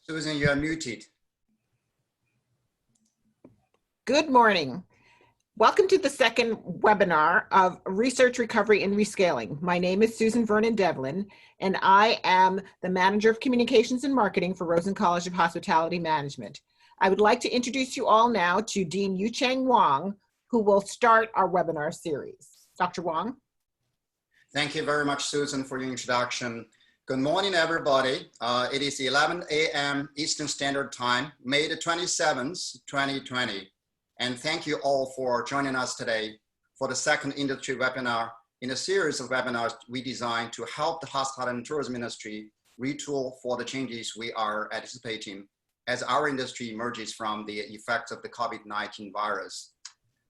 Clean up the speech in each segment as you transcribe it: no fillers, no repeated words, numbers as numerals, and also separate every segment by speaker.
Speaker 1: Susan, you are muted.
Speaker 2: Good morning. Welcome to the second webinar of Research Recovery and Rescaling. My name is Susan Vernon Devlin, and I am the Manager of Communications and Marketing for Rosen College of Hospitality Management. I would like to introduce you all now to Dean Yucheng Wang, who will start our webinar series. Dr. Wang.
Speaker 1: Thank you very much, Susan, for your introduction. Good morning, everybody. It is 11 a.m. Eastern Standard Time, May the 27th, 2020. And thank you all for joining us today for the second industry webinar in a series of webinars we designed to help the hospitality and tourism industry retool for the changes we are anticipating as our industry emerges from the effects of the COVID-19 virus.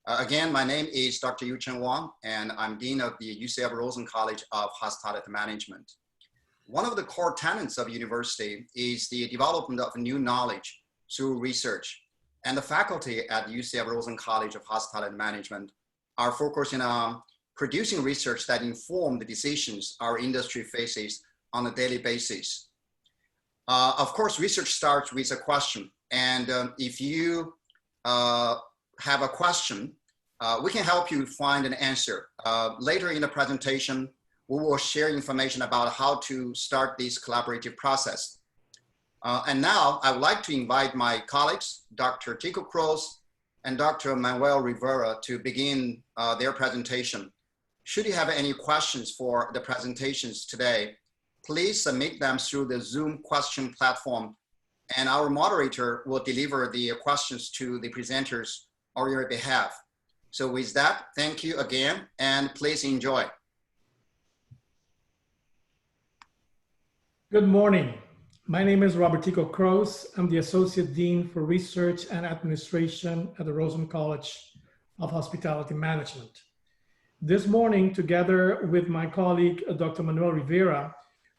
Speaker 1: Again, my name is Dr. Yucheng Wang, and I'm Dean of the UCF Rosen College of Hospitality Management. One of the core tenets of university is the development of new knowledge through research. And the faculty at UCF Rosen College of Hospitality Management are focusing on producing research that inform the decisions our industry faces on a daily basis. Of course, research starts with a question. And if you have a question, we can help you find an answer. Later in the presentation, we will share information about how to start this collaborative process. And now I would like to invite my colleagues, Dr. Tico Cruz and Dr. Manuel Rivera, to begin their presentation. Should you have any questions for the presentations today, please submit them through the Zoom question platform, and our moderator will deliver the questions to the presenters on your behalf. So with that, thank you again, and please enjoy.
Speaker 3: Good morning. My name is Robert Tico Cruz. I'm the Associate Dean for Research and Administration at the Rosen College of Hospitality Management. This morning, together with my colleague, Dr. Manuel Rivera,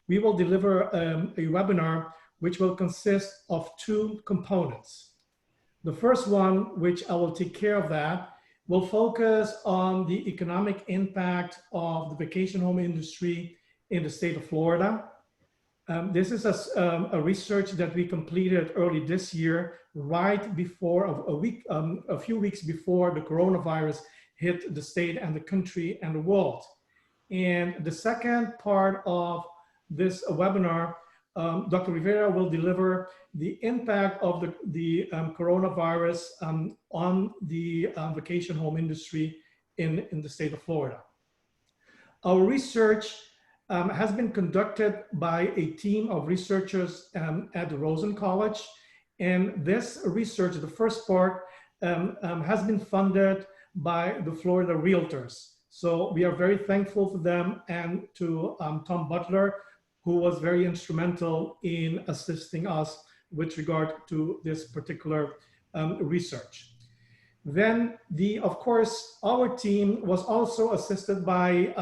Speaker 3: we will deliver a webinar which will consist of two components. The first one, which I will take care of that, will focus on the economic impact of the vacation home industry in the state of Florida. This is a research that we completed early this year, right before a few weeks before the coronavirus hit the state and the country and the world. And the second part of this webinar, Dr. Rivera will deliver the impact of the coronavirus on the vacation home industry in the state of Florida. Our research has been conducted by a team of researchers at the Rosen College. And this research, the first part, has been funded by the Florida Realtors. So we are very thankful to them and to Tom Butler, who was very instrumental in assisting us with regard to this particular research. Then, of course, our team was also assisted by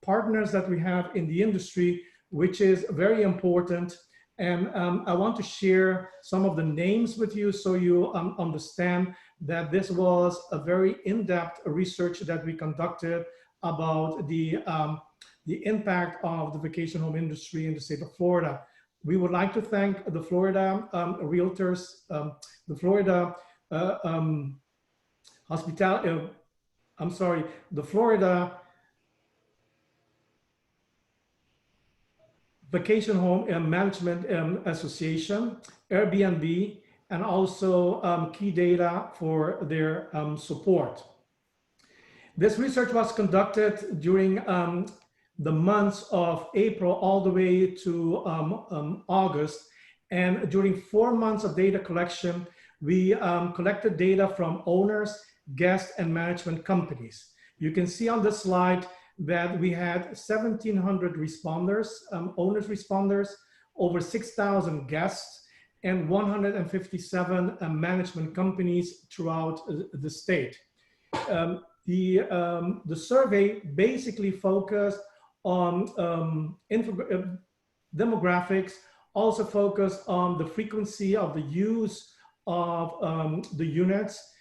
Speaker 3: partners that we have in the industry, which is very important. And I want to share some of the names with you so you understand that this was a very in-depth research that we conducted about the impact of the vacation home industry in the state of Florida. We would like to thank the Florida Realtors, the Florida Vacation Home Management Association, Airbnb, and also Key Data for their support. This research was conducted during the months of April all the way to August. And during 4 months of data collection, we collected data from owners, guests, and management companies. You can see on this slide that we had 1,700 responders, owners responders, over 6,000 guests, and 157 management companies throughout the state. The survey basically focused on demographics, also focused on the frequency of the use of the units,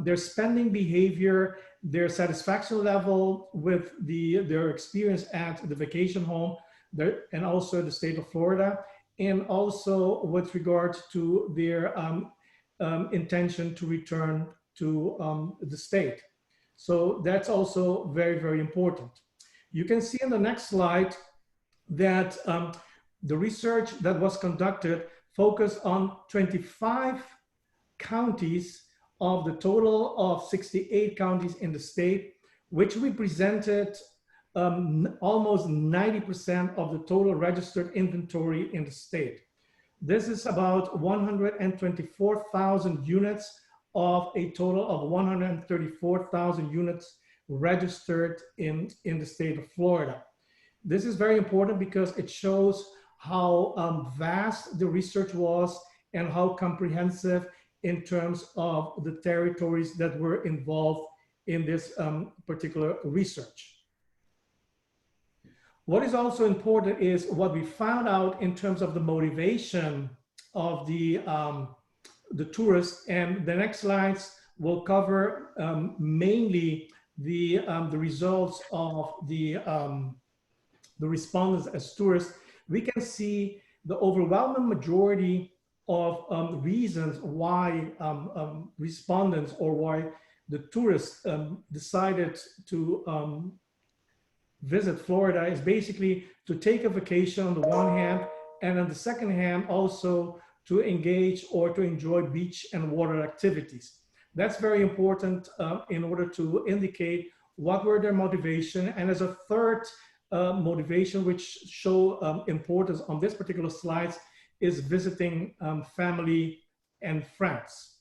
Speaker 3: their spending behavior, their satisfaction level with their experience at the vacation home, and also the state of Florida, and also with regard to their intention to return to the state. So that's also very, very important. You can see in the next slide that the research that was conducted focused on 25 counties of the total of 68 counties in the state, which represented almost 90% of the total registered inventory in the state. This is about 124,000 units of a total of 134,000 units registered in the state of Florida. This is very important because it shows how vast the research was and how comprehensive in terms of the territories that were involved in this particular research. What is also important is what we found out in terms of the motivation of the tourists, and the next slides will cover mainly the results of the respondents as tourists. We can see the overwhelming majority of reasons why respondents or why the tourists decided to visit Florida is basically to take a vacation on the one hand, and on the second hand also to engage or to enjoy beach and water activities. That's very important in order to indicate what were their motivation. And as a third motivation, which show importance on this particular slides, is visiting family and friends.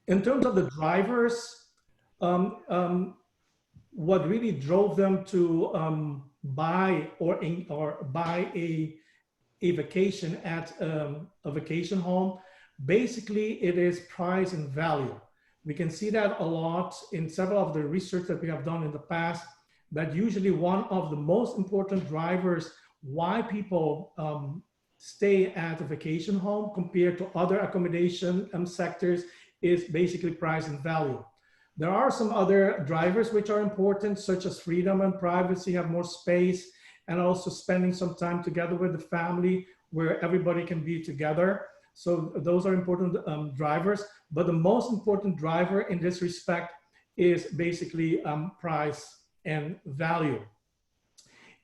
Speaker 3: In terms of the drivers, what really drove them to buy a vacation at a vacation home, basically it is price and value. We can see that a lot in several of the research that we have done in the past, that usually one of the most important drivers why people stay at a vacation home compared to other accommodation sectors is basically price and value. There are some other drivers which are important, such as freedom and privacy, have more space, and also spending some time together with the family where everybody can be together. So those are important drivers. But the most important driver in this respect is basically price and value.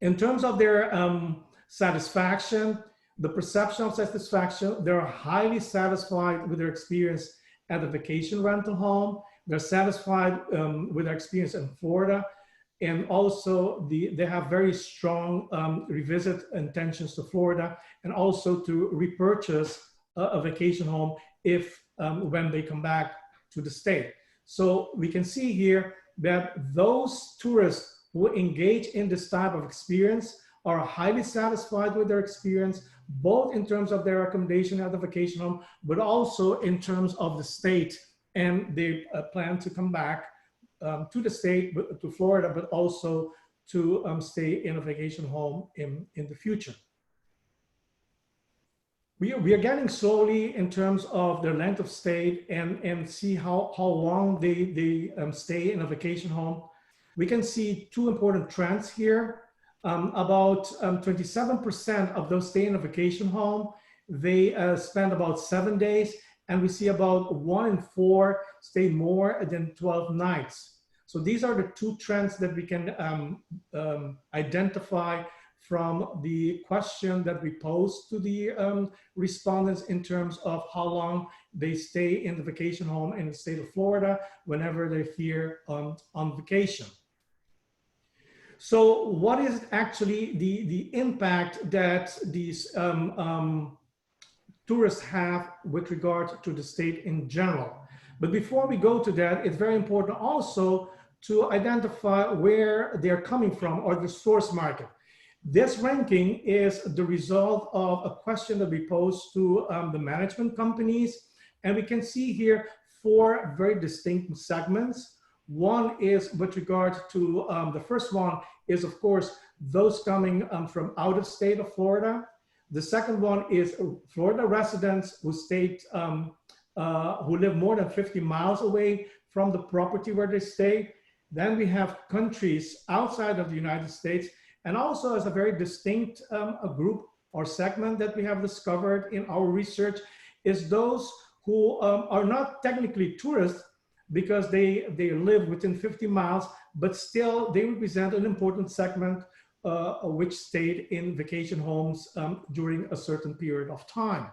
Speaker 3: In terms of their satisfaction, the perception of satisfaction, they're highly satisfied with their experience at a vacation rental home. They're satisfied with their experience in Florida, and also they have very strong revisit intentions to Florida, and also to repurchase a vacation home if when they come back to the state. So we can see here that those tourists who engage in this type of experience are highly satisfied with their experience, both in terms of their accommodation at the vacation home, but also in terms of the state. And they plan to come back to the state, to Florida, but also to stay in a vacation home in the future. We are getting slowly in terms of their length of stay and see how long they stay in a vacation home. We can see two important trends here. About 27% of those stay in a vacation home, they spend about 7 days. And we see about 1 in 4 stay more than 12 nights. So these are the two trends that we can identify from the question that we posed to the respondents in terms of how long they stay in the vacation home in the state of Florida whenever they're here on vacation. So what is actually the impact that these tourists have with regard to the state in general? But before we go to that, it's very important also to identify where they're coming from, or the source market. This ranking is the result of a question that we posed to the management companies. And we can see here 4 very distinct segments. One is with regard to, the first one is of course, those coming from out of state of Florida. The second one is Florida residents who who live more than 50 miles away from the property where they stay. Then we have countries outside of the United States, and also as a very distinct group or segment that we have discovered in our research is those who are not technically tourists because they live within 50 miles, but still they represent an important segment which stayed in vacation homes during a certain period of time.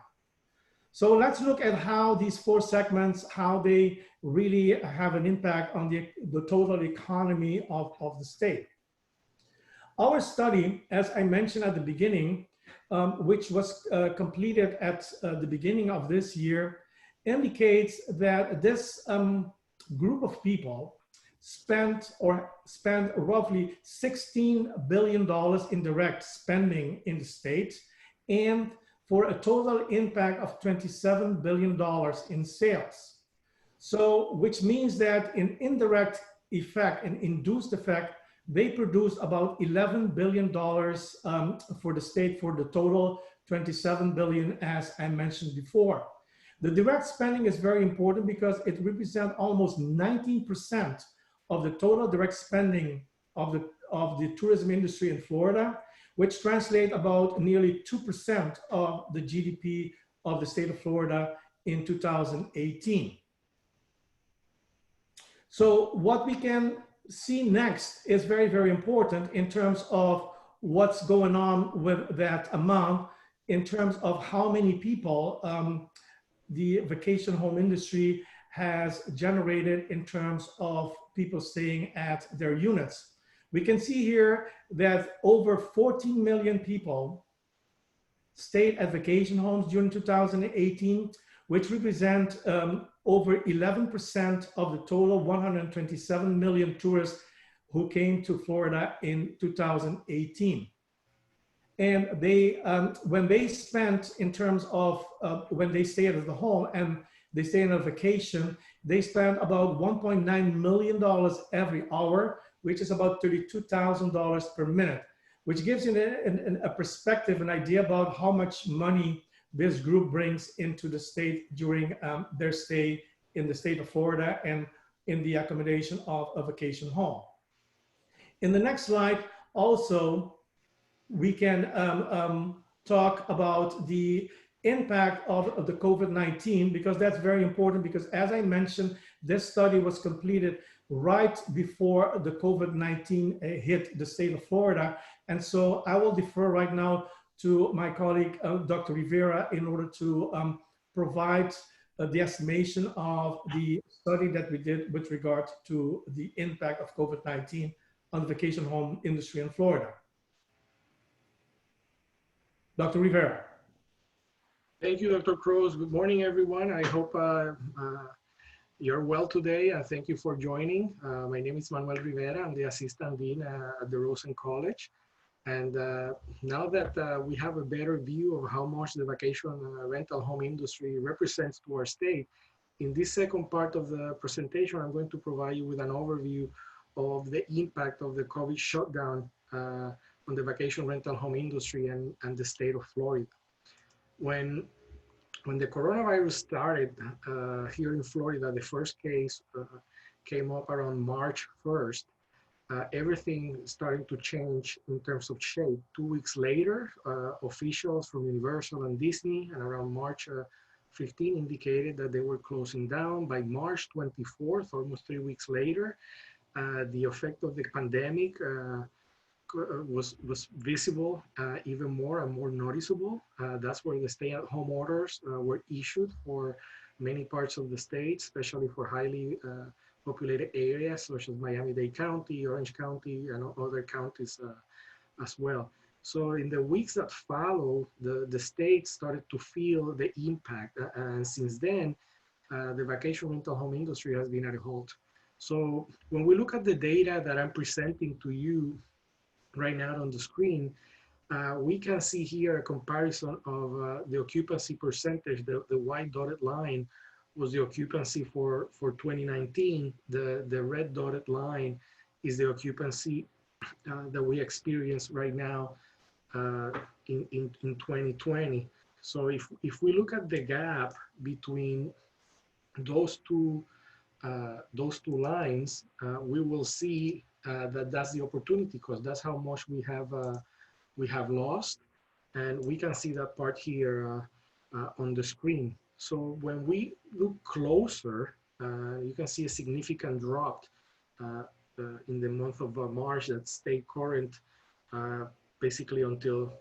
Speaker 3: So let's look at how these four segments, how they really have an impact on the total economy of the state. Our study, as I mentioned at the beginning, which was completed at the beginning of this year, indicates that this group of people spent roughly $16 billion in direct spending in the state, and for a total impact of $27 billion in sales. So, which means that in indirect effect, in induced effect, they produced about $11 billion for the state for the total $27 billion, as I mentioned before. The direct spending is very important because it represents almost 19% of the total direct spending of the tourism industry in Florida, which translates about nearly 2% of the GDP of the state of Florida in 2018. So what we can see next is very, very important in terms of what's going on with that amount, in terms of how many people the vacation home industry has generated in terms of people staying at their units. We can see here that over 14 million people stayed at vacation homes during 2018, which represent over 11% of the total 127 million tourists who came to Florida in 2018. And they, when they spent in terms of when they stayed at the home and they stay on a vacation, they spent about $1.9 million every hour, which is about $32,000 per minute, which gives you a perspective, an idea about how much money this group brings into the state during their stay in the state of Florida and in the accommodation of a vacation home. In the next slide, also, we can talk about the impact of the COVID-19, because that's very important, because as I mentioned, this study was completed right before the COVID-19 hit the state of Florida. And so I will defer right now to my colleague, Dr. Rivera, in order to provide the estimation of the study that we did with regard to the impact of COVID-19 on the vacation home industry in Florida. Dr. Rivera.
Speaker 4: Thank you, Dr. Cruz. Good morning, everyone. I hope you're well today. Thank you for joining. My name is Manuel Rivera. I'm the Assistant Dean at the Rosen College. And now that we have a better view of how much the vacation rental home industry represents to our state, in this second part of the presentation, I'm going to provide you with an overview of the impact of the COVID shutdown on the vacation rental home industry and the state of Florida. When the coronavirus started here in Florida, the first case came up around March 1st. Everything started to change in terms of shape. 2 weeks later, officials from Universal and Disney, and around March 15, indicated that they were closing down. By March 24th, almost 3 weeks later, the effect of the pandemic was visible even more and more noticeable. That's where the stay-at-home orders were issued for many parts of the state, especially for highly populated areas such as Miami-Dade County, Orange County, and other counties as well. So in the weeks that follow, the state started to feel the impact. And since then, the vacation rental home industry has been at a halt. So when we look at the data that I'm presenting to you right now on the screen, we can see here a comparison of the occupancy percentage. The white dotted line was the occupancy for 2019. The red dotted line is the occupancy that we experience right now in 2020. So if we look at the gap between those two lines, we will see that that's the opportunity, because that's how much we have lost. And we can see that part here on the screen. So when we look closer, you can see a significant drop in the month of March that stayed current basically until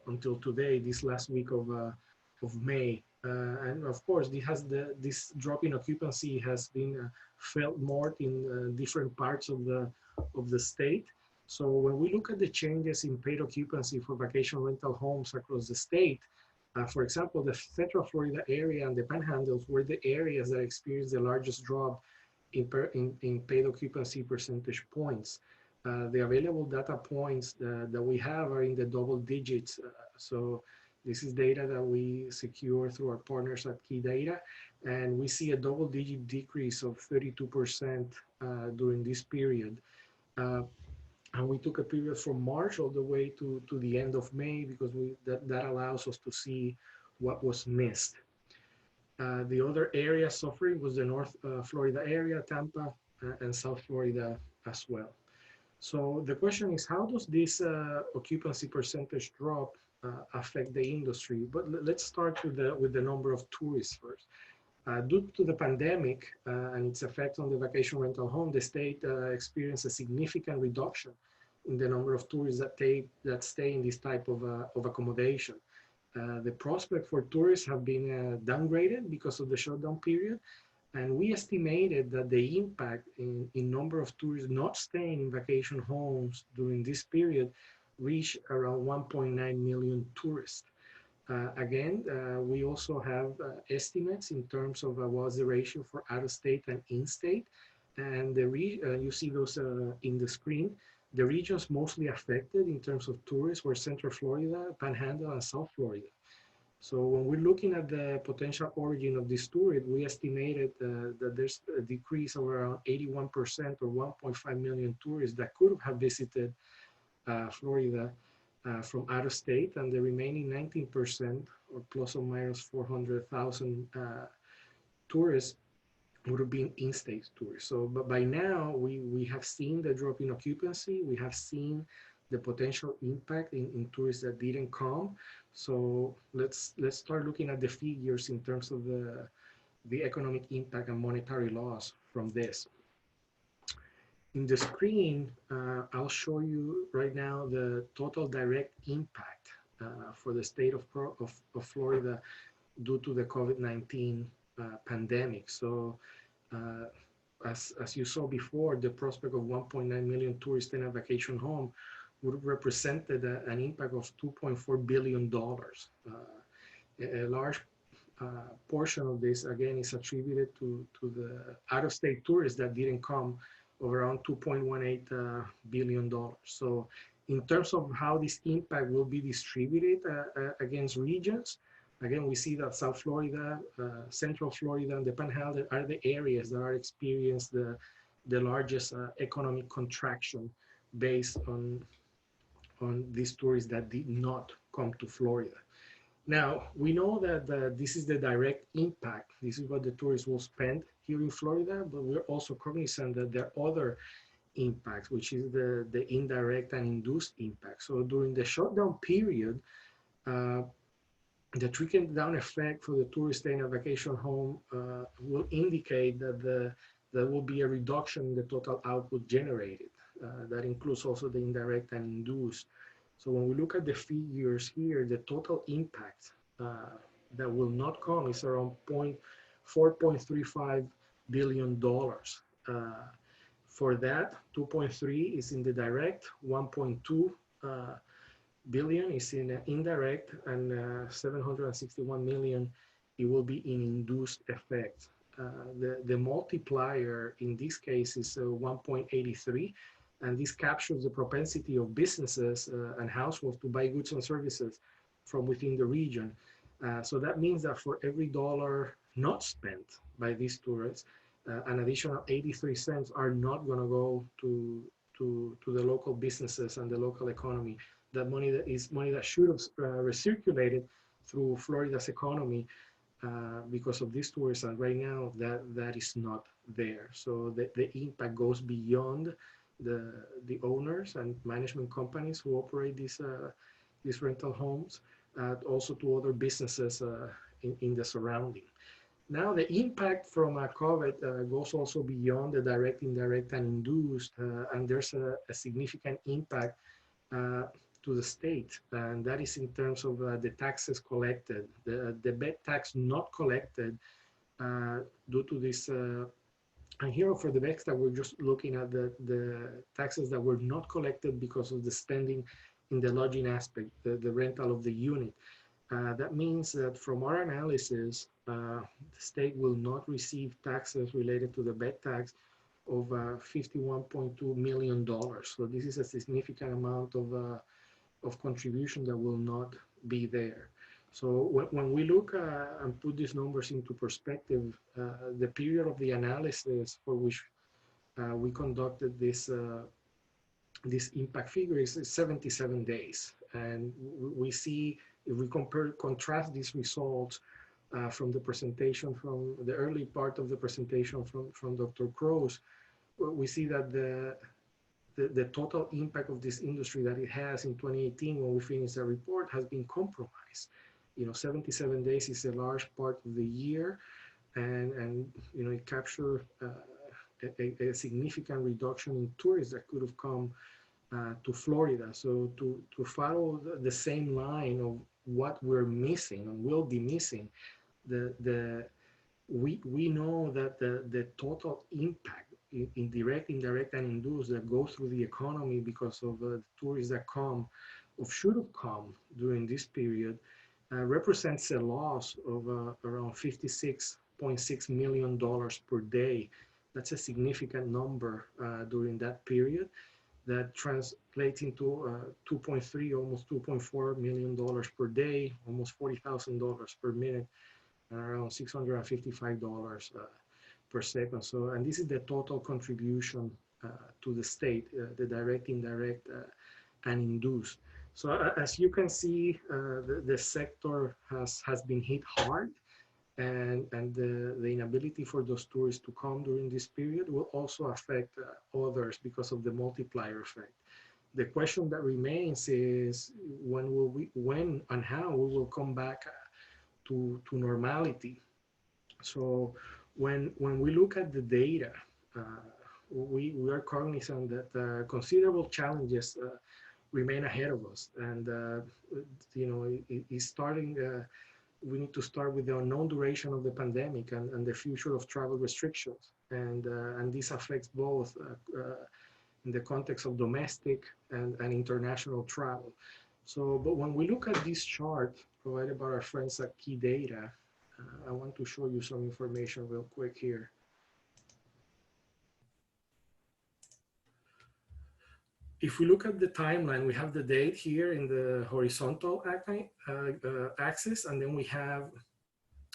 Speaker 4: today, this last week of May. And of course, this drop in occupancy has been felt more in different parts of the state. So when we look at the changes in paid occupancy for vacation rental homes across the state, for example, the Central Florida area and the Panhandles were the areas that experienced the largest drop in paid occupancy percentage points. The available data points that we have are in the double digits. So this is data that we secure through our partners at Key Data, and we see a double-digit decrease of 32% during this period. And we took a period from March all the way to the end of May because that allows us to see what was missed. The other area suffering was the North Florida area, Tampa, and South Florida as well. So the question is, how does this occupancy percentage drop affect the industry? But let's start with the number of tourists first. Due to the pandemic and its effect on the vacation rental home, the state experienced a significant reduction in the number of tourists that stay in this type of accommodation. The prospect for tourists have been downgraded because of the shutdown period. And we estimated that the impact in number of tourists not staying in vacation homes during this period reached around 1.9 million tourists. Again, we also have estimates in terms of what's the ratio for out-of-state and in-state. And you see those in the screen. The regions mostly affected in terms of tourists were Central Florida, Panhandle, and South Florida. So when we're looking at the potential origin of this tourism, we estimated that there's a decrease of around 81% or 1.5 million tourists that could have visited Florida from out of state, and the remaining 19% or plus or minus 400,000 tourists would have been in-state tourists. So, but by now we have seen the drop in occupancy. We have seen the potential impact in tourists that didn't come. So let's start looking at the figures in terms of the economic impact and monetary loss from this. In the screen, I'll show you right now the total direct impact for the state of Florida due to the COVID-19 pandemic. So as you saw before, the prospect of 1.9 million tourists in a vacation home would have represented an impact of $2.4 billion. A large portion of this, again, is attributed to the out-of-state tourists that didn't come, of around $2.18 billion. So in terms of how this impact will be distributed against regions, again, we see that South Florida, Central Florida, and the Panhandle are the areas that are experiencing the largest economic contraction based on these tourists that did not come to Florida. Now, we know that this is the direct impact. This is what the tourists will spend here in Florida, but we're also cognizant that there are other impacts, which is the indirect and induced impact. So during the shutdown period, the trickle-down effect for the tourist staying in a vacation home will indicate that there will be a reduction in the total output generated. That includes also the indirect and induced. So when we look at the figures here, the total impact that will not come is around $4.35 billion. For that, 2.3 is in the direct, 1.2 billion is in indirect, and 761 million, it will be in induced effect. The multiplier in this case is 1.83, and this captures the propensity of businesses and households to buy goods and services from within the region. So that means that for every dollar not spent by these tourists, an additional 83 cents are not going to go to the local businesses and the local economy. That money that should have recirculated through Florida's economy because of these tourists, and right now that is not there. So the impact goes beyond the owners and management companies who operate these rental homes. also to other businesses in the surrounding. Now, the impact from COVID goes also beyond the direct, indirect, and induced, and there's a significant impact to the state, and that is in terms of the taxes collected. The bed tax not collected due to this, and here for the beds that we're just looking at the taxes that were not collected because of the spending in the lodging aspect, the rental of the unit. That means that from our analysis, the state will not receive taxes related to the bed tax of $51.2 million. So this is a significant amount of contribution that will not be there. So when we look and put these numbers into perspective, the period of the analysis for which we conducted this impact figure is 77 days. And we see, if we contrast these results from the presentation, from the early part of the presentation from Dr. Crows, we see that the total impact of this industry that it has in 2018 when we finish the report has been compromised. 77 days is a large part of the year, and it captured a significant reduction in tourists that could have come to Florida. So to follow the same line of what we're missing and will be missing, we know that the total impact in direct, indirect, and induced that go through the economy because of the tourists that come or should have come during this period represents a loss of around $56.6 million per day. That's a significant number during that period. That translates into $2.3, almost $2.4 million per day, almost $40,000 per minute, and around $655 per second. So, and this is the total contribution to the state, the direct, indirect, and induced. So as you can see, the sector has been hit hard, and the inability for those tourists to come during this period will also affect others because of the multiplier effect. The question that remains is when and how we will come back to normality. So when we look at the data, we are cognizant that considerable challenges remain ahead of us, and it's starting. We need to start with the unknown duration of the pandemic and the future of travel restrictions, and this affects both in the context of domestic and international travel. So, but when we look at this chart provided by our friends at Key Data, I want to show you some information real quick here. If we look at the timeline, we have the date here in the horizontal axis, and then we have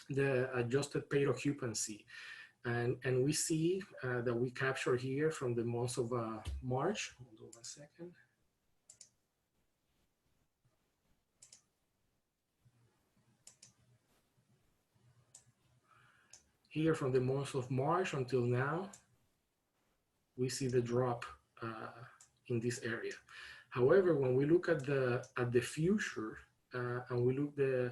Speaker 4: the adjusted paid occupancy. And we see that we capture here from the month of March. Hold on one second. Here from the month of March until now, we see the drop in this area. However, when we look at the future and we look the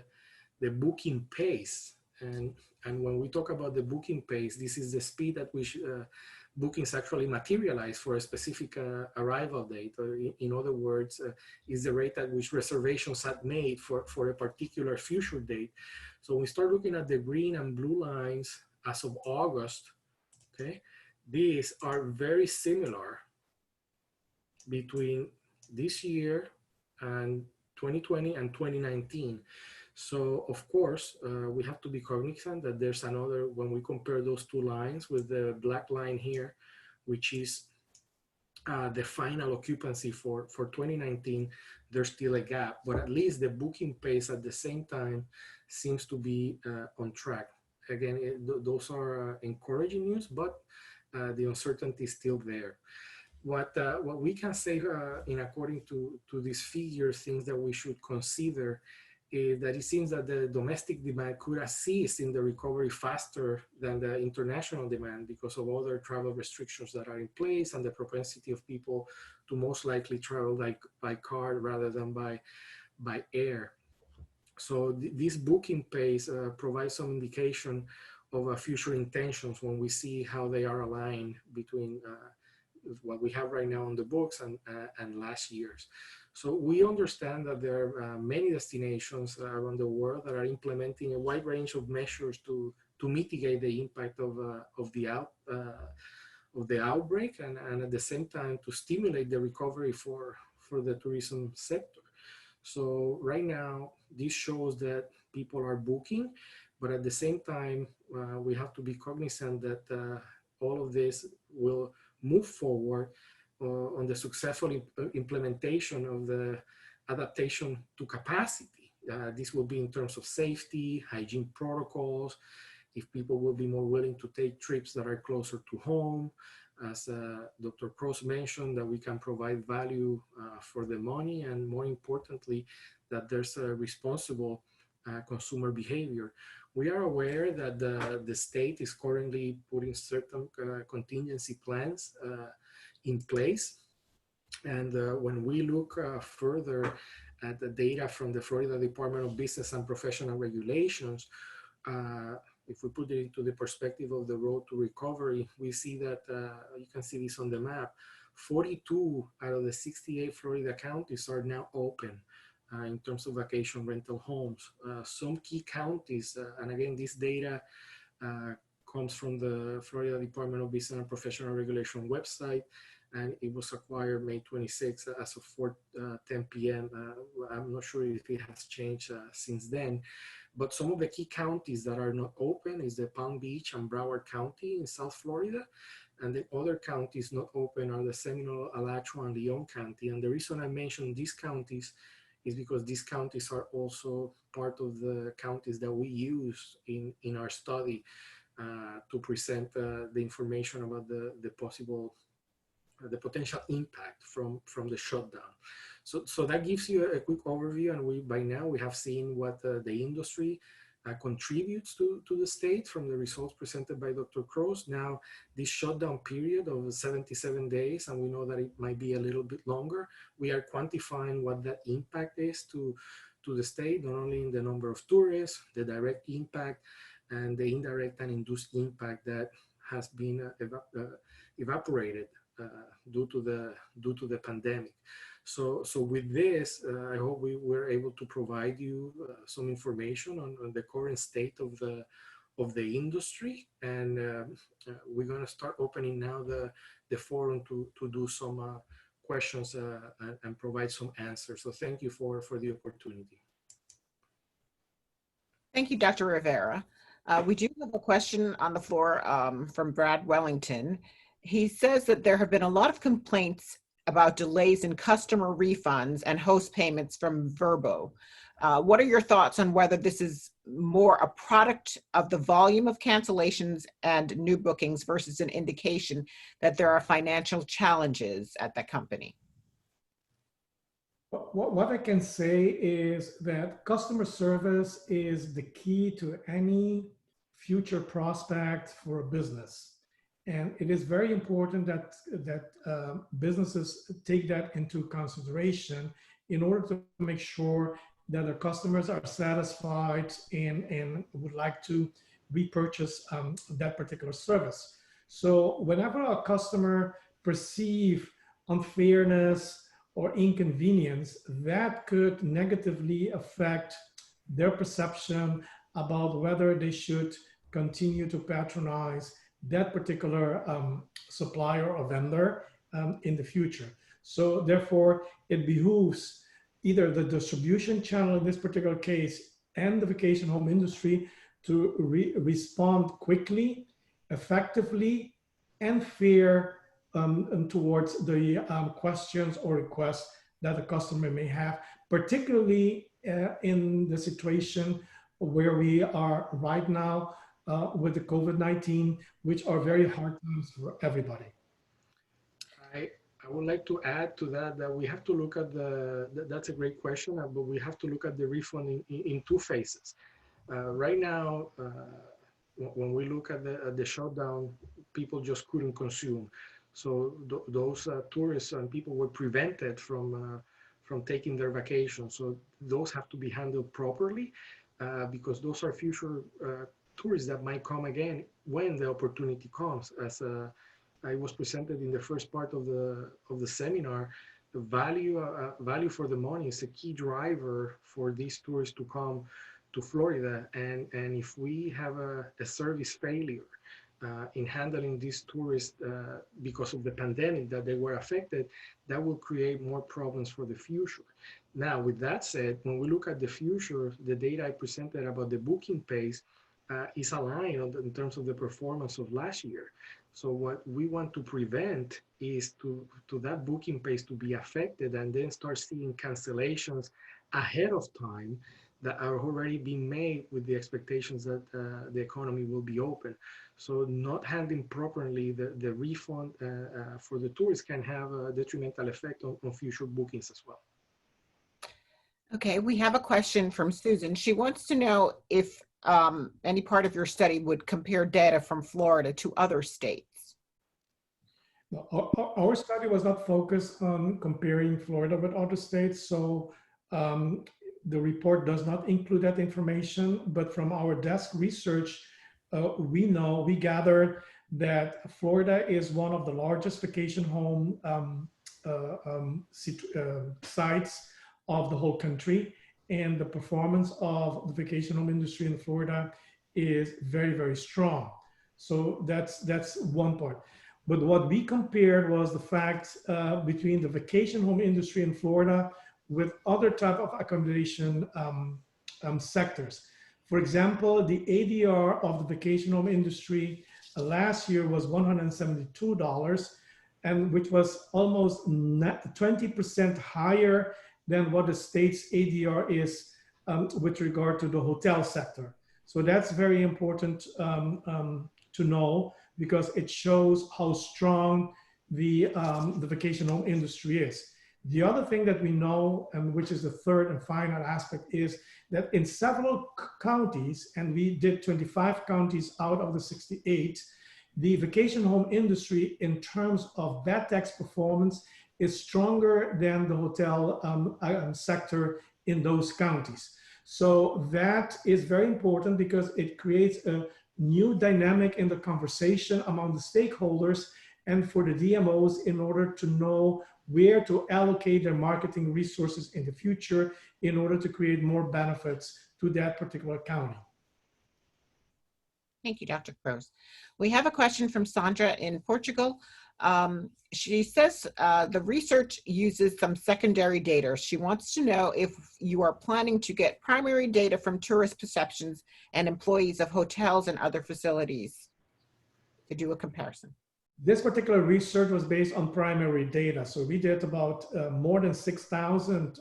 Speaker 4: booking pace, and when we talk about the booking pace, this is the speed at which bookings actually materialize for a specific arrival date. Or in other words, is the rate at which reservations are made for a particular future date. So we start looking at the green and blue lines as of August. Okay, these are very similar between this year and 2020 and 2019. So of course, we have to be cognizant that there's another, when we compare those two lines with the black line here, which is the final occupancy for 2019, there's still a gap, but at least the booking pace at the same time seems to be on track. Again, those are encouraging news, but the uncertainty is still there. What we can say in according to these figures, things that we should consider is that it seems that the domestic demand could assist in the recovery faster than the international demand because of other travel restrictions that are in place and the propensity of people to most likely travel by car rather than by air. So this booking pace provides some indication of future intentions when we see how they are aligned between what we have right now on the books and last year's. So we understand that there are many destinations around the world that are implementing a wide range of measures to mitigate the impact of the outbreak and at the same time to stimulate the recovery for the tourism sector. So right now, this shows that people are booking, but at the same time, we have to be cognizant that all of this will move forward on the successful implementation of the adaptation to capacity. This will be in terms of safety, hygiene protocols, if people will be more willing to take trips that are closer to home. As Dr. Cross mentioned, that we can provide value for the money, and more importantly, that there's a responsible consumer behavior. We are aware that the state is currently putting certain contingency plans in place. And when we look further at the data from the Florida Department of Business and Professional Regulations, if we put it into the perspective of the road to recovery, we see that, you can see this on the map, 42 out of the 68 Florida counties are now open in terms of vacation rental homes. Some key counties, and again, this data comes from the Florida Department of Business and Professional Regulation website, and it was acquired May 26 as of 4:10 p.m. I'm not sure if it has changed since then. But some of the key counties that are not open is the Palm Beach and Broward County in South Florida. And the other counties not open are the Seminole, Alachua, and Leon County. And the reason I mentioned these counties is because these counties are also part of the counties that we use in our study to present the information about the potential impact from the shutdown. So that gives you a quick overview, and by now we have seen what the industry contributes to the state from the results presented by Dr. Cross. Now, this shutdown period of 77 days, and we know that it might be a little bit longer, we are quantifying what that impact is to the state, not only in the number of tourists, the direct impact, and the indirect and induced impact that has been evaporated due to the pandemic. So with this, I hope we were able to provide you some information on the current state of the industry, and we're going to start opening now the forum to do some questions and provide some answers. So thank you for the opportunity.
Speaker 2: Thank you, Dr. Rivera. We do have a question on the floor from Brad Wellington. He says that there have been a lot of complaints about delays in customer refunds and host payments from Vrbo. What are your thoughts on whether this is more a product of the volume of cancellations and new bookings versus an indication that there are financial challenges at the company?
Speaker 3: What I can say is that customer service is the key to any future prospect for a business. And it is very important that businesses take that into consideration in order to make sure that their customers are satisfied and would like to repurchase that particular service. So whenever a customer perceives unfairness or inconvenience, that could negatively affect their perception about whether they should continue to patronize that particular supplier or vendor in the future. So therefore, it behooves either the distribution channel in this particular case and the vacation home industry to respond quickly, effectively, and fair towards the questions or requests that the customer may have, particularly in the situation where we are right now with the COVID-19, which are very hard times for everybody.
Speaker 4: I would like to add to that we have to look at that's a great question, but we have to look at the refund in two phases. Right now, when we look at the shutdown, people just couldn't consume. So those tourists and people were prevented from from taking their vacation. So those have to be handled properly because those are future tourists that might come again when the opportunity comes. As I was presented in the first part of the seminar, the value for the money is a key driver for these tourists to come to Florida. And if we have a service failure in handling these tourists because of the pandemic that they were affected, that will create more problems for the future. Now, with that said, when we look at the future, the data I presented about the booking pace is aligned in terms of the performance of last year. So what we want to prevent is to that booking pace to be affected and then start seeing cancellations ahead of time that are already being made with the expectations that the economy will be open. So not handling properly the refund for the tourists can have a detrimental effect on future bookings as well.
Speaker 2: Okay, we have a question from Susan. She wants to know if any part of your study would compare data from Florida to other states.
Speaker 3: Our study was not focused on comparing Florida with other states, so the report does not include that information, but from our desk research, we gathered that Florida is one of the largest vacation home sites of the whole country, and the performance of the vacation home industry in Florida is very, very strong. So that's one part. But what we compared was the fact between the vacation home industry in Florida with other type of accommodation sectors. For example, the ADR of the vacation home industry last year was $172, and which was almost 20% higher than what the state's ADR is with regard to the hotel sector. So that's very important to know, because it shows how strong the vacation home industry is. The other thing that we know, and which is the third and final aspect, is that in several counties, and we did 25 counties out of the 68, the vacation home industry in terms of bed tax performance is stronger than the hotel sector in those counties. So that is very important because it creates a new dynamic in the conversation among the stakeholders and for the DMOs in order to know where to allocate their marketing resources in the future in order to create more benefits to that particular county.
Speaker 2: Thank you, Dr. Cruz. We have a question from Sandra in Portugal. She says the research uses some secondary data. She wants to know if you are planning to get primary data from tourist perceptions and employees of hotels and other facilities to do a comparison.
Speaker 3: This particular research was based on primary data. So we did about more than 6,000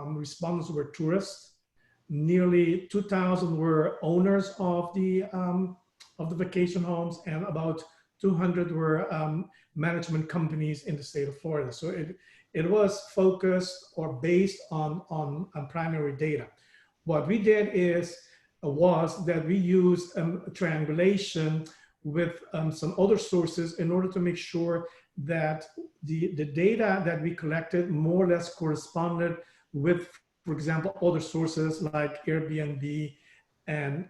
Speaker 3: respondents who were tourists. Nearly 2,000 were owners of the vacation homes, and about 200 were management companies in the state of Florida. So it was focused or based on primary data. What we did was that we used triangulation with some other sources in order to make sure that the data that we collected more or less corresponded with, for example, other sources like Airbnb and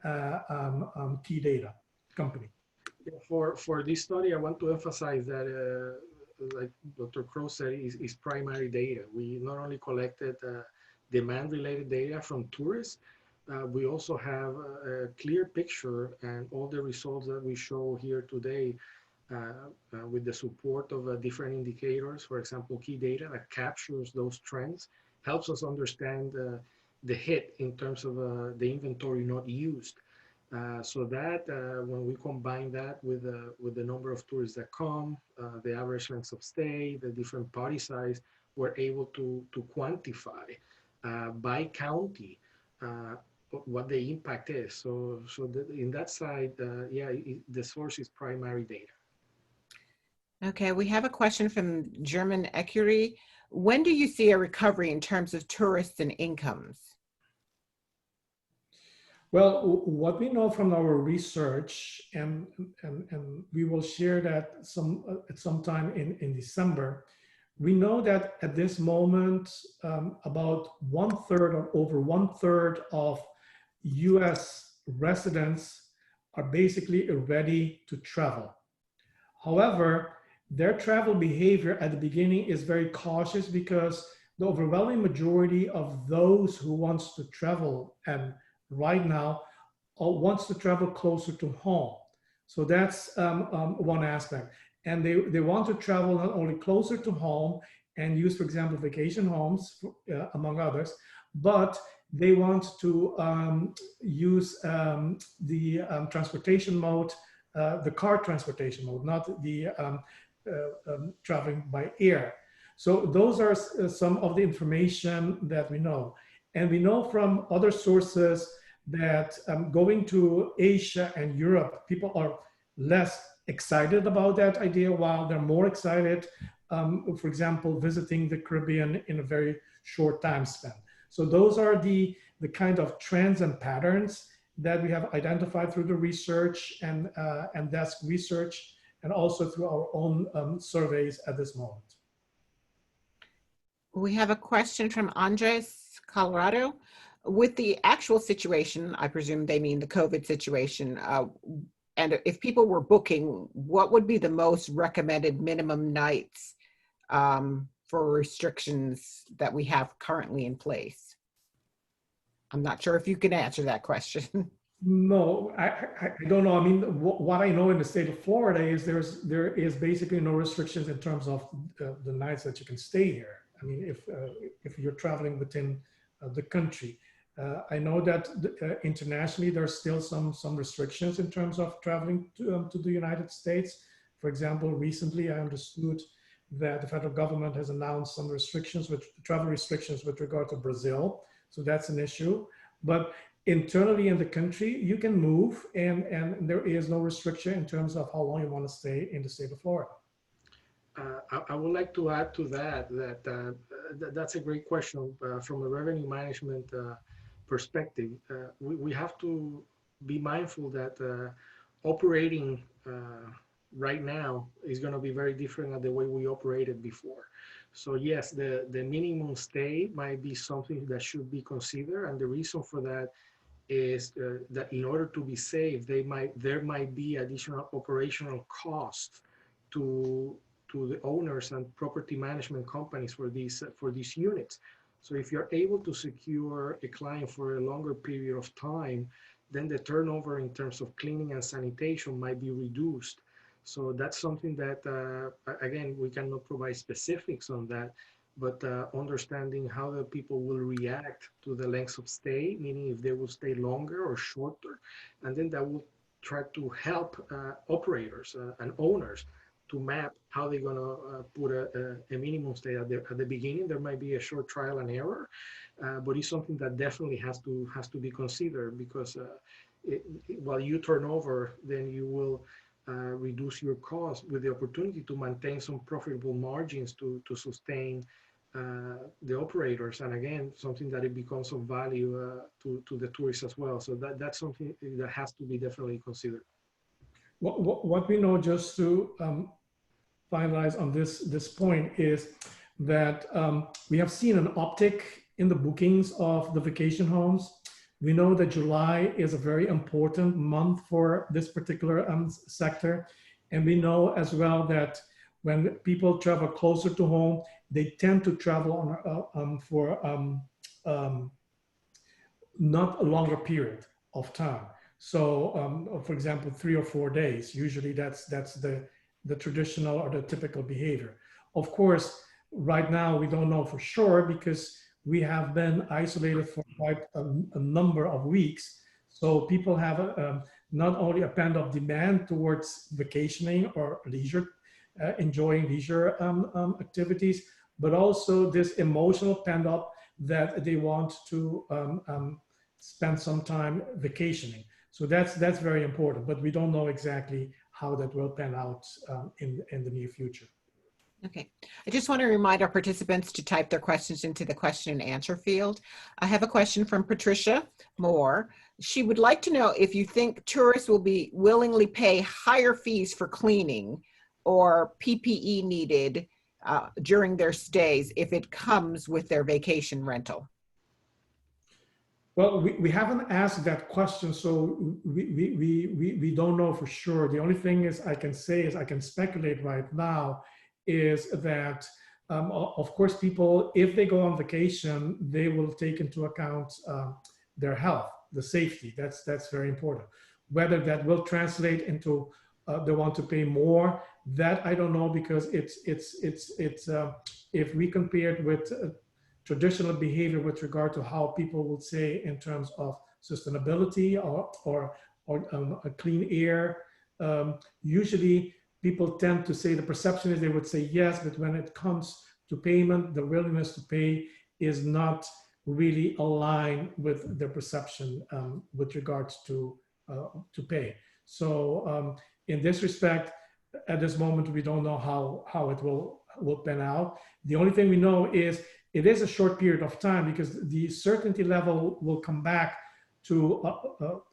Speaker 3: Key Data Company.
Speaker 4: For this study, I want to emphasize that, like Dr. Crow said, is primary data. We not only collected demand-related data from tourists, we also have a clear picture, and all the results that we show here today with the support of different indicators, for example, key data that captures those trends, helps us understand the hit in terms of the inventory not used. So that when we combine that with the number of tourists that come, the average length of stay, the different party size, we're able to quantify by county what the impact is. So in that side, the source is primary data.
Speaker 2: Okay, we have a question from German Ecurie. When do you see a recovery in terms of tourists and incomes?
Speaker 3: Well, what we know from our research, and we will share that at some time in December, We know that at this moment, about 1/3 or over 1/3 of US residents are basically ready to travel. However, their travel behavior at the beginning is very cautious because the overwhelming majority of those who wants to travel and right now wants to travel closer to home. So that's one aspect. And they want to travel not only closer to home and use, for example, vacation homes, among others, but they want to use the transportation mode, the car transportation mode, not the traveling by air. So those are some of the information that we know. And we know from other sources that going to Asia and Europe, people are less excited about that idea, while they're more excited, for example, visiting the Caribbean in a very short time span. So those are the kind of trends and patterns that we have identified through the research and desk research, and also through our own surveys at this moment.
Speaker 2: We have a question from Andres, Colorado. With the actual situation, I presume they mean the COVID situation, and if people were booking, what would be the most recommended minimum nights for restrictions that we have currently in place? I'm not sure if you can answer that question.
Speaker 3: No, I don't know. I mean, what I know in the state of Florida is there is basically no restrictions in terms of the nights that you can stay here. I mean, if you're traveling within the country. I know that internationally there's still some restrictions in terms of traveling to the United States. For example, recently I understood that the federal government has announced some restrictions, travel restrictions with regard to Brazil. So that's an issue. But internally in the country, you can move, and there is no restriction in terms of how long you want to stay in the state of Florida.
Speaker 4: I would like to add to that's a great question from a revenue management perspective. We have to be mindful that operating right now is going to be very different than the way we operated before. So yes, the minimum stay might be something that should be considered, and the reason for that is that in order to be safe, there might be additional operational costs to the owners and property management companies for these units. So if you're able to secure a client for a longer period of time, then the turnover in terms of cleaning and sanitation might be reduced. So that's something that, again, we cannot provide specifics on that, but understanding how the people will react to the length of stay, meaning if they will stay longer or shorter, and then that will try to help operators and owners to map how they're going to put a minimum stay at the beginning. There might be a short trial and error, but it's something that definitely has to be considered, because while you turn over, then you will reduce your cost with the opportunity to maintain some profitable margins to sustain the operators, and again, something that it becomes of value to the tourists as well. So that's something that has to be definitely considered.
Speaker 3: What we know, just to finalize on this point, is that we have seen an uptick in the bookings of the vacation homes. We know that July is a very important month for this particular sector. And we know as well that when people travel closer to home, they tend to travel for not a longer period of time. So for example, 3 or 4 days, usually that's the traditional or the typical behavior. Of course, right now we don't know for sure, because we have been isolated for quite a number of weeks. So people have not only a pent-up demand towards vacationing or leisure, enjoying leisure activities, but also this emotional pent-up that they want to spend some time vacationing. So that's very important, but we don't know exactly how that will pan out in the near future.
Speaker 2: Okay, I just want to remind our participants to type their questions into the question and answer field. I have a question from Patricia Moore. She would like to know if you think tourists will be willingly pay higher fees for cleaning or PPE needed during their stays if it comes with their vacation rental?
Speaker 3: Well, we haven't asked that question, so we don't know for sure. The only thing is I can say is I can speculate right now is that, of course, people, if they go on vacation, they will take into account their health, the safety. That's very important. Whether that will translate into they want to pay more, that I don't know, because it's if we compare it with traditional behavior with regard to how people would say in terms of sustainability or a clean air. Usually people tend to say, the perception is they would say yes, but when it comes to payment, the willingness to pay is not really aligned with their perception with regards to pay. So in this respect, at this moment, we don't know how it will pan out. The only thing we know is it is a short period of time, because the certainty level will come back to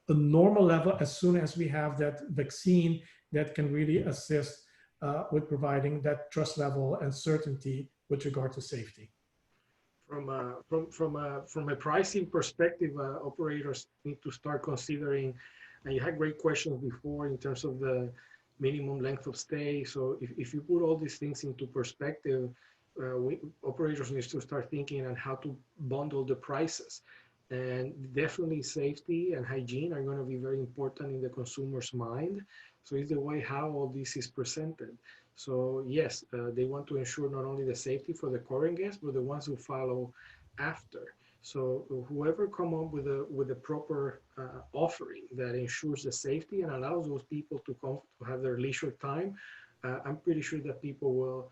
Speaker 3: a normal level as soon as we have that vaccine that can really assist with providing that trust level and certainty with regard to safety.
Speaker 4: From a pricing perspective, operators need to start considering, and you had great questions before in terms of the minimum length of stay. So if you put all these things into perspective, operators need to start thinking on how to bundle the prices. And definitely safety and hygiene are going to be very important in the consumer's mind. So it's the way how all this is presented. So yes, they want to ensure not only the safety for the current guests, but the ones who follow after. So whoever come up with a proper offering that ensures the safety and allows those people to come to have their leisure time, I'm pretty sure that people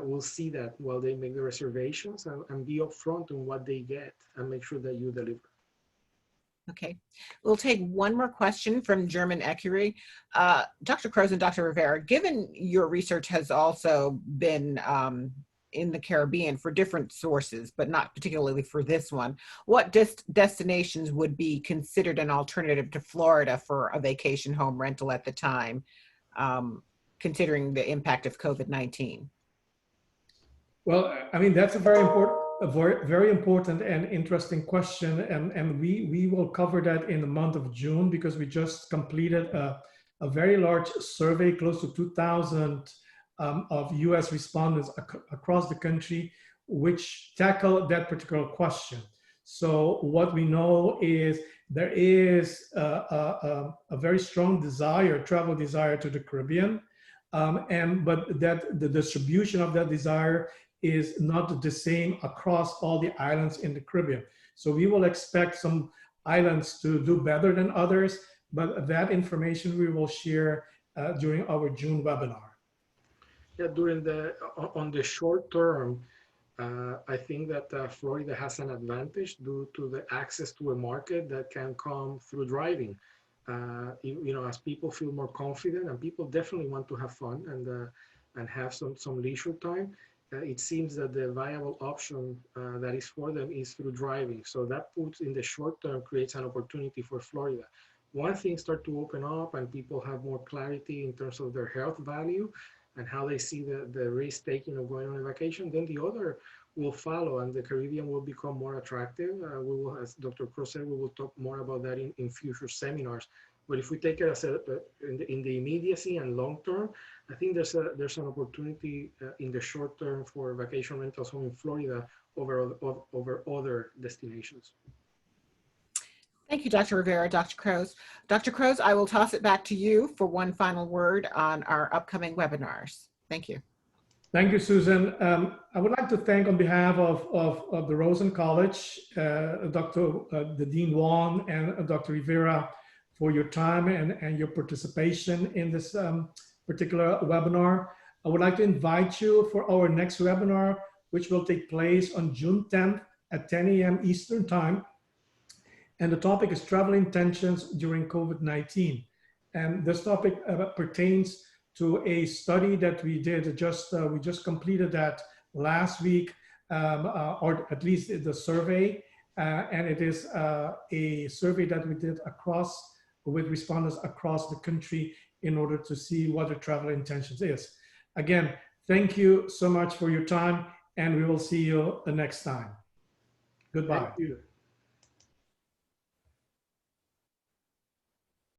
Speaker 4: will see that while they make the reservations and be upfront on what they get and make sure that you deliver.
Speaker 2: Okay, we'll take one more question from German Ecurie. Dr. Kroos and Dr. Rivera, given your research has also been in the Caribbean for different sources, but not particularly for this one, what destinations would be considered an alternative to Florida for a vacation home rental at the time, considering the impact of COVID-19?
Speaker 3: Well, I mean, that's a very important and interesting question, and we will cover that in the month of June, because we just completed a very large survey, close to 2,000 of US respondents across the country, which tackle that particular question. So what we know is there is a very strong travel desire to the Caribbean, but that the distribution of that desire is not the same across all the islands in the Caribbean. So we will expect some islands to do better than others, but that information we will share during our June webinar.
Speaker 4: Yeah, on the short term, I think that Florida has an advantage due to the access to a market that can come through driving. As people feel more confident, and people definitely want to have fun and have some leisure time. It seems that the viable option that is for them is through driving. So that puts in the short term creates an opportunity for Florida. Once things start to open up and people have more clarity in terms of their health value and how they see the risk taking of going on a vacation, then the other will follow and the Caribbean will become more attractive. We will, as Dr. Kroos said, we will talk more about that in future seminars. But if we take it as in the immediacy and long term, I think there's an opportunity in the short term for vacation rentals home in Florida over other destinations.
Speaker 2: Thank you, Dr. Rivera, Dr. Kroos. Dr. Kroos, I will toss it back to you for one final word on our upcoming webinars. Thank you.
Speaker 3: Thank you, Susan. I would like to thank on behalf of the Rosen College, the Dean Wong and Dr. Rivera for your time and your participation in this particular webinar. I would like to invite you for our next webinar, which will take place on June 10th at 10 a.m. Eastern Time. And the topic is travel intentions during COVID-19. And this topic pertains to a study that we did we just completed that last week, or at least the survey. And it is a survey that we did with respondents across the country in order to see what their travel intentions is. Again, Thank you so much for your time, and we will see you the next time. Goodbye.
Speaker 4: Thank you.